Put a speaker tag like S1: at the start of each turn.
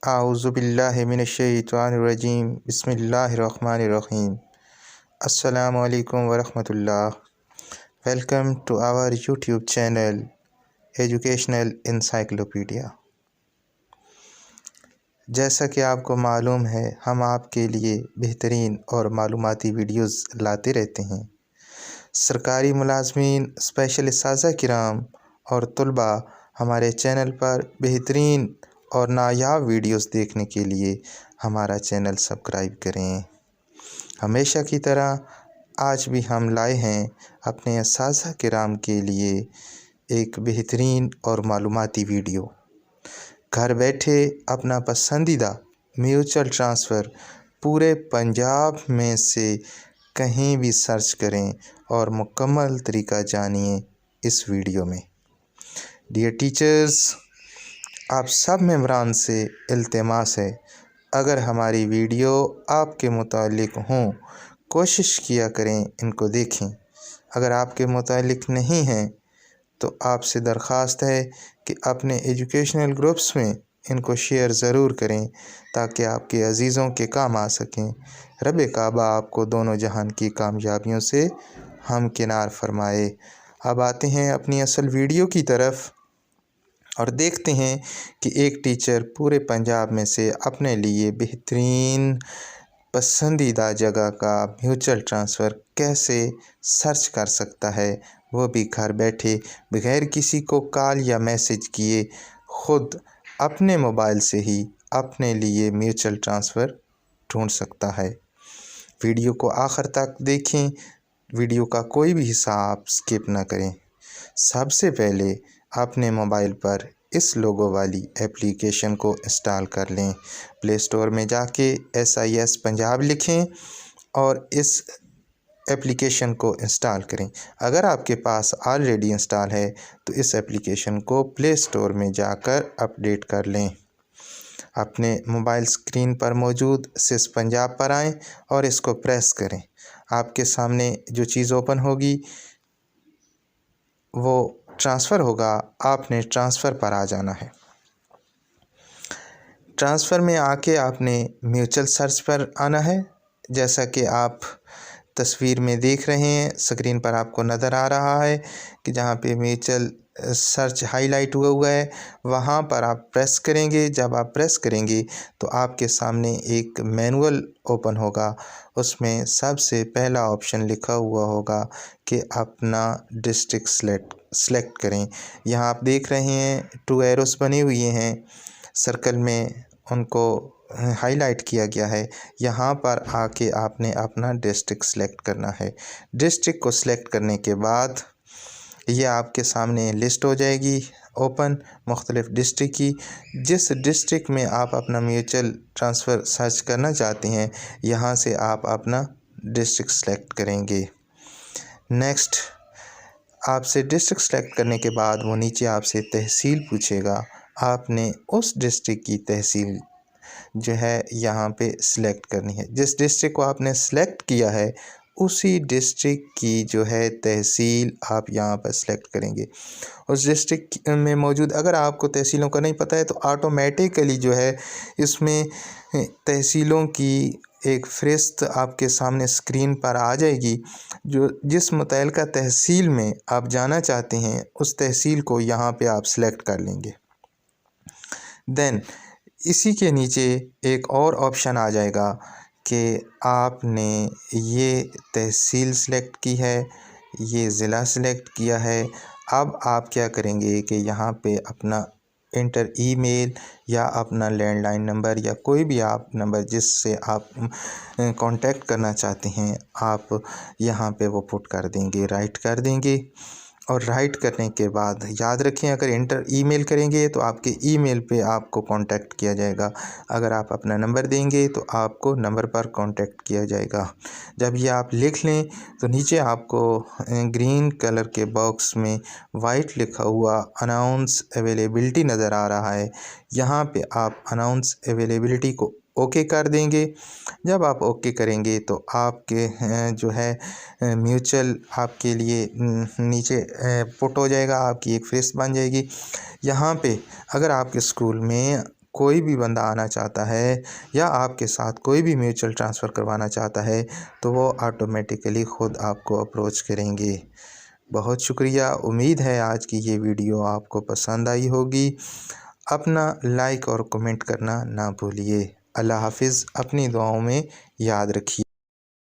S1: आऊज़ुबिल्लाहि मिनश्शैतानिर्रजीम बिस्मिल्लाहिर्रहमानिर्रहीम। अस्सलामु अलैकुम वरहमतुल्लाह। Welcome to our YouTube channel educational encyclopedia. जैसा कि आपको मालूम है, हम आपके लिए बेहतरीन और मालूमाती वीडियोस लाते रहते हैं। सरकारी मुलाजमीन, स्पेशल इस्ताज़ा किराम और तलबा हमारे चैनल पर बेहतरीन और नायाब वीडियोस देखने के लिए हमारा चैनल सब्सक्राइब करें। हमेशा की तरह आज भी हम लाए हैं अपने इस्ताज़ा किराम के लिए एक बेहतरीन और मालूमाती वीडियो। घर बैठे अपना पसंदीदा म्यूचुअल ट्रांसफ़र पूरे पंजाब में से कहीं भी सर्च करें और मुकम्मल तरीका जानिए इस वीडियो में। डियर टीचर्स, आप सब मेंबरान से इल्तिमास है, अगर हमारी वीडियो आपके मुतालिक हों, कोशिश किया करें इनको देखें। अगर आपके मुतालिक नहीं हैं तो आपसे दरख्वास्त है कि अपने एजुकेशनल ग्रुप्स में इनको शेयर ज़रूर करें ताकि आपके अज़ीज़ों के काम आ सकें। रब काबा आपको दोनों जहान की कामयाबियों से हमकिनार फरमाए। अब आते हैं अपनी असल वीडियो की तरफ और देखते हैं कि एक टीचर पूरे पंजाब में से अपने लिए बेहतरीन पसंदीदा जगह का म्यूचुअल ट्रांसफ़र कैसे सर्च कर सकता है, वो भी घर बैठे बग़ैर किसी को कॉल या मैसेज किए ख़ुद अपने मोबाइल से ही अपने लिए म्यूचुअल ट्रांसफ़र ढूंढ सकता है। वीडियो को आखिर तक देखें, वीडियो का कोई भी हिस्सा आप स्किप ना करें। सबसे पहले अपने मोबाइल पर इस लोगो वाली एप्लीकेशन को इंस्टॉल कर लें। प्ले स्टोर में जाके SIS पंजाब लिखें और इस एप्लीकेशन को इंस्टॉल करें। अगर आपके पास ऑलरेडी इंस्टॉल है तो इस एप्लीकेशन को प्ले स्टोर में जाकर अपडेट कर लें। अपने मोबाइल स्क्रीन पर मौजूद सिस पंजाब पर आएँ और इसको प्रेस करें। आपके सामने जो चीज़ ओपन होगी वो ट्रांसफ़र होगा। आपने ट्रांसफ़र पर आ जाना है। ट्रांसफ़र में आके आपने म्यूचुअल सर्च पर आना है। जैसा कि आप तस्वीर में देख रहे हैं, स्क्रीन पर आपको नज़र आ रहा है कि जहाँ पे म्यूचुअल सर्च हाईलाइट हुआ है, वहाँ पर आप प्रेस करेंगे। जब आप प्रेस करेंगे तो आपके सामने एक मैनुअल ओपन होगा। उसमें सबसे पहला ऑप्शन लिखा हुआ होगा कि अपना डिस्ट्रिक्ट सेलेक्ट करें। यहाँ आप देख रहे हैं 2 एरोस बने हुए हैं, सर्कल में उनको हाईलाइट किया गया है। यहाँ पर आके आपने अपना डिस्ट्रिक्ट सेलेक्ट करना है। डिस्ट्रिक्ट को सेलेक्ट करने के बाद ये आपके सामने लिस्ट हो जाएगी ओपन मुख्तलिफ़ डिस्ट्रिक्ट की। जिस डिस्ट्रिक्ट में आप अपना म्यूचुअल ट्रांसफ़र सर्च करना चाहते हैं, यहाँ से आप अपना डिस्ट्रिक्ट सेलेक्ट करेंगे। नेक्स्ट, आपसे डिस्ट्रिक्ट सेलेक्ट करने के बाद वो नीचे आपसे तहसील पूछेगा। आपने उस डिस्ट्रिक्ट की तहसील जो है यहाँ पे सिलेक्ट करनी है। जिस डिस्ट्रिक्ट को आपने सेलेक्ट किया है उसी डिस्ट्रिक्ट की जो है तहसील आप यहाँ पर सेलेक्ट करेंगे। उस डिस्ट्रिक्ट में मौजूद, अगर आपको तहसीलों का नहीं पता है तो ऑटोमेटिकली जो है इसमें तहसीलों की एक फ़हरिस्त आपके सामने स्क्रीन पर आ जाएगी। जो जिस मुतल्लिका तहसील में आप जाना चाहते हैं उस तहसील को यहाँ पे आप सेलेक्ट कर लेंगे। देन इसी के नीचे एक और ऑप्शन आ जाएगा कि आपने ये तहसील सेलेक्ट की है, ये ज़िला सेलेक्ट किया है। अब आप क्या करेंगे कि यहाँ पे अपना इंटर ईमेल या अपना लैंडलाइन नंबर या कोई भी आप नंबर जिससे आप कांटेक्ट करना चाहते हैं, आप यहाँ पे वो पुट कर देंगे, राइट कर देंगे। और राइट करने के बाद याद रखें, अगर इंटर ईमेल करेंगे तो आपके ईमेल पे आपको कांटेक्ट किया जाएगा। अगर आप अपना नंबर देंगे तो आपको नंबर पर कांटेक्ट किया जाएगा। जब ये आप लिख लें तो नीचे आपको ग्रीन कलर के बॉक्स में वाइट लिखा हुआ अनाउंस अवेलेबिलिटी नज़र आ रहा है। यहाँ पे आप अनाउंस अवेलेबिलिटी को ओके कर देंगे। जब आप ओके करेंगे तो आपके जो है म्यूचुअल आपके लिए नीचे पुट हो जाएगा, आपकी एक फ़हरिस्त बन जाएगी। यहाँ पे अगर आपके स्कूल में कोई भी बंदा आना चाहता है या आपके साथ कोई भी म्यूचुअल ट्रांसफ़र करवाना चाहता है तो वो ऑटोमेटिकली ख़ुद आपको अप्रोच करेंगे। बहुत शुक्रिया। उम्मीद है आज की ये वीडियो आपको पसंद आई होगी। अपना लाइक और कमेंट करना ना भूलिए। अल्लाह हाफ़िज़। अपनी दुआओं में याद रखिए।